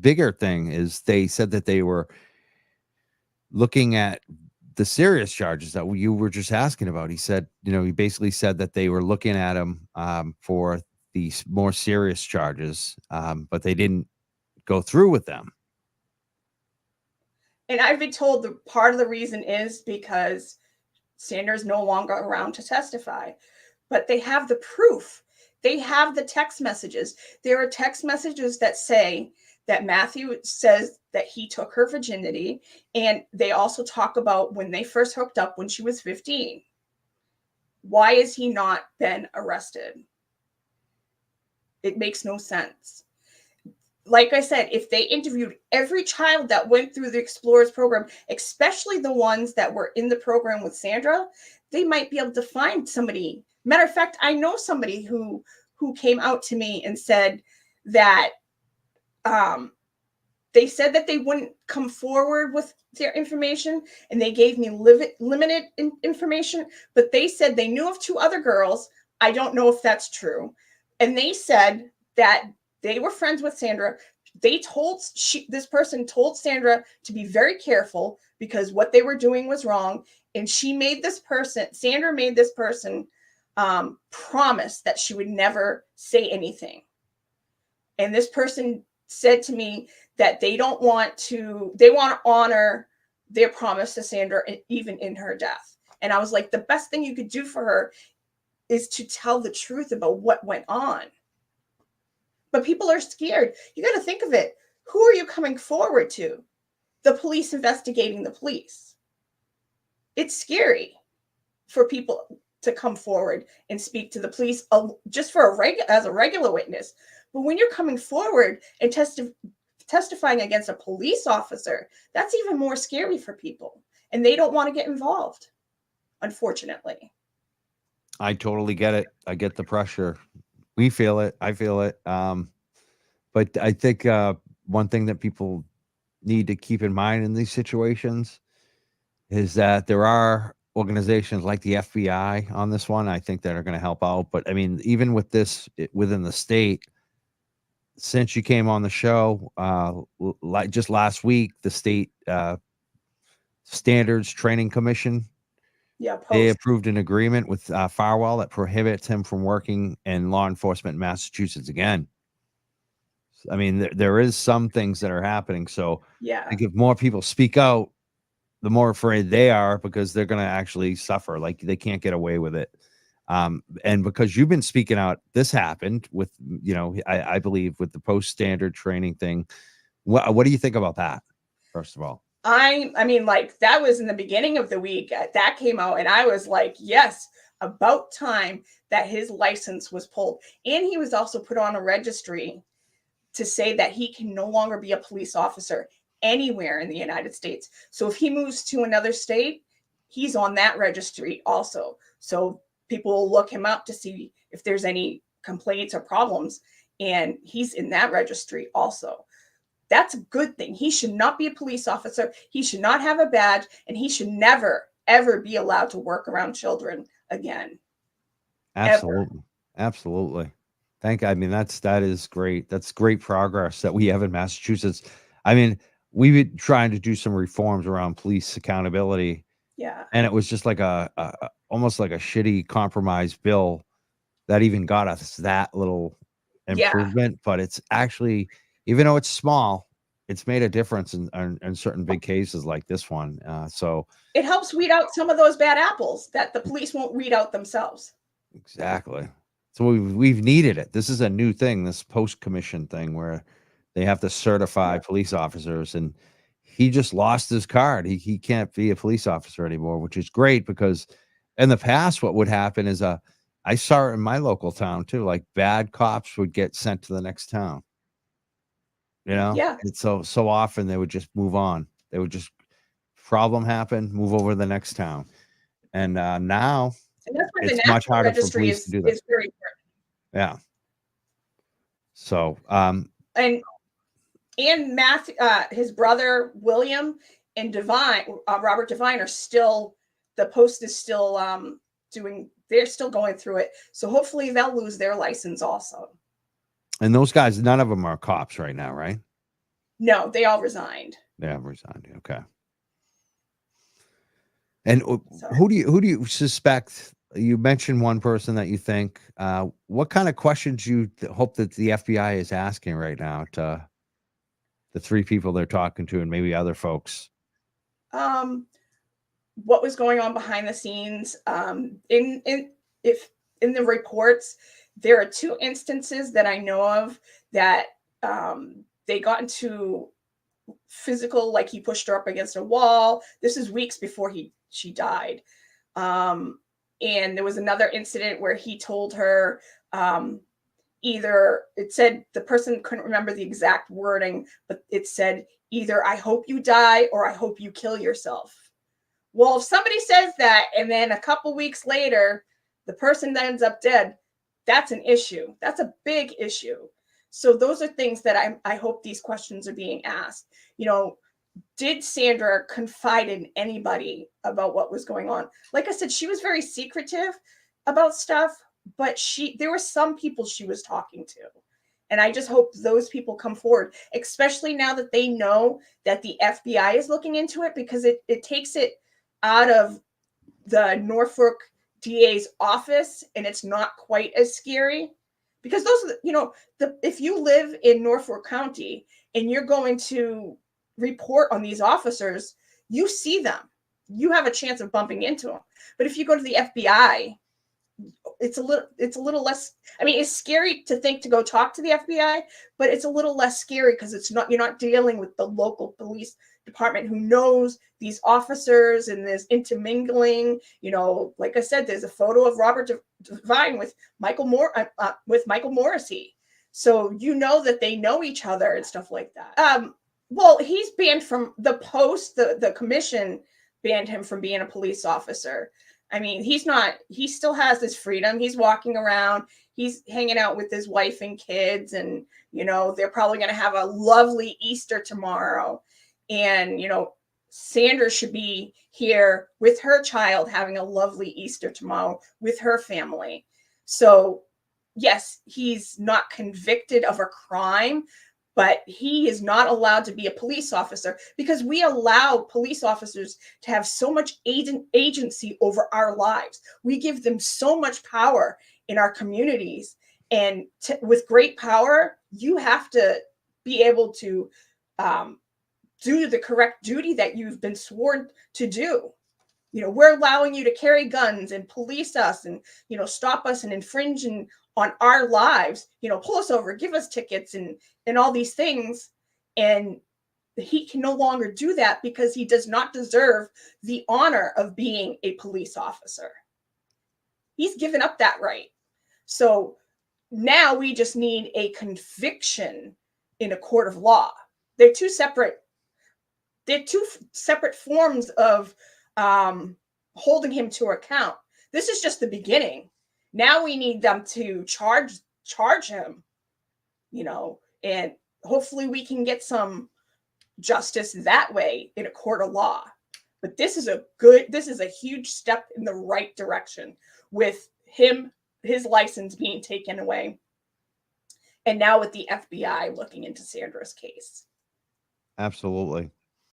bigger thing is they said that they were looking at the serious charges that you were just asking about. He said, he basically said that they were looking at him for these more serious charges, but they didn't go through with them. And I've been told the part of the reason is because Sandra's no longer around to testify, but they have the proof. They have the text messages. There are text messages that say that Matthew says that he took her virginity. And they also talk about when they first hooked up when she was 15. Why has he not been arrested? It makes no sense. Like I said, if they interviewed every child that went through the Explorers program, especially the ones that were in the program with Sandra, they might be able to find somebody. Matter of fact, I know somebody who came out to me and said that they said that they wouldn't come forward with their information, and they gave me limited information, but they said they knew of 2 other girls. I don't know if that's true. And they said that they were friends with Sandra. This person told Sandra to be very careful because what they were doing was wrong. And Sandra made this person promise that she would never say anything. And this person said to me that they want to honor their promise to Sandra even in her death. And I was like, the best thing you could do for her is to tell the truth about what went on. But people are scared. You got to think of it. Who are you coming forward to? The police investigating the police. It's scary for people to come forward and speak to the police just as a regular witness. But when you're coming forward and testifying against a police officer, that's even more scary for people. And they don't want to get involved, unfortunately. I totally get it. I get the pressure. We feel it. I feel it. But I think one thing that people need to keep in mind in these situations is that there are organizations like the FBI on this one, I think, that are going to help out. But I mean, even with this within the state, since you came on the show, like just last week, the state Standards Training Commission, they approved an agreement with Farwell that prohibits him from working in law enforcement in Massachusetts again. I mean, there is some things that are happening. So yeah, I think if more people speak out, the more afraid they are because they're going to actually suffer. Like they can't get away with it. And because you've been speaking out, this happened with, I believe with the post-standard training thing. What do you think about that? First of all, I mean, like that was in the beginning of the week that came out, and I was like, yes, about time that his license was pulled. And he was also put on a registry to say that he can no longer be a police officer anywhere in the United States. So if he moves to another state, he's on that registry also. So people will look him up to see if there's any complaints or problems, and he's in that registry also. That's a good thing. He should not be a police officer. He should not have a badge, and he should never, ever be allowed to work around children again. Absolutely. Ever. Absolutely. I mean, that is great. That's great progress that we have in Massachusetts. I mean, we've been trying to do some reforms around police accountability. Yeah. And it was just like almost like a shitty compromise bill that even got us that little improvement. Yeah. But it's actually, even though it's small, it's made a difference in certain big cases like this one. So it helps weed out some of those bad apples that the police won't weed out themselves. Exactly. So we've needed it. This is a new thing, this post-commission thing where they have to certify police officers, and he just lost his card. He can't be a police officer anymore, which is great because in the past, what would happen is I saw it in my local town too, like bad cops would get sent to the next town. Yeah. And so often they would just move on. They would just problem happen, move over to the next town. And now it's much harder for police to do that. Is very important. Yeah. So, and Matthew, his brother William and Robert Devine are still, the post is still they're still going through it. So hopefully they'll lose their license also. And those guys, none of them are cops right now, right? No, they all resigned. Yeah, resigned. Okay. And So who do you suspect? You mentioned one person that you think. What kind of questions you hope that the FBI is asking right now to the three people they're talking to, and maybe other folks? what was going on behind the scenes? If in the reports, there are 2 instances that I know of that they got into physical, like he pushed her up against a wall. This is weeks before she died. And there was another incident where he told her, either, it said, the person couldn't remember the exact wording, but it said either I hope you die or I hope you kill yourself. Well, if somebody says that and then a couple weeks later the person ends up dead, that's an issue. That's a big issue. So those are things that I hope these questions are being asked. Did Sandra confide in anybody about what was going on? Like I said, she was very secretive about stuff, but there were some people she was talking to. And I just hope those people come forward, especially now that they know that the FBI is looking into it, because it takes it out of the Norfolk DA's office and it's not quite as scary. Because if you live in Norfolk County and you're going to report on these officers, you see them. You have a chance of bumping into them. But if you go to the FBI, it's a little less. I mean, it's scary to think to go talk to the FBI, but it's a little less scary because you're not dealing with the local police department who knows these officers, and there's intermingling. Like I said, there's a photo of Robert Devine with Michael Morrissey, so that they know each other and stuff like that. Well, he's banned from the post. The commission banned him from being a police officer. I mean, he still has his freedom. He's walking around, he's hanging out with his wife and kids, and, they're probably going to have a lovely Easter tomorrow. And, Sandra should be here with her child having a lovely Easter tomorrow with her family. So, yes, he's not convicted of a crime, but he is not allowed to be a police officer because we allow police officers to have so much agency over our lives. We give them so much power in our communities. And with great power, you have to be able to do the correct duty that you've been sworn to do. We're allowing you to carry guns and police us and, stop us and infringe on our lives, pull us over, give us tickets and all these things. And he can no longer do that because he does not deserve the honor of being a police officer. He's given up that right. So now we just need a conviction in a court of law. They're two separate forms of holding him to account. This is just the beginning. Now we need them to charge him, and hopefully we can get some justice that way in a court of law. But this is a huge step in the right direction with his license being taken away. And now with the FBI looking into Sandra's case. Absolutely.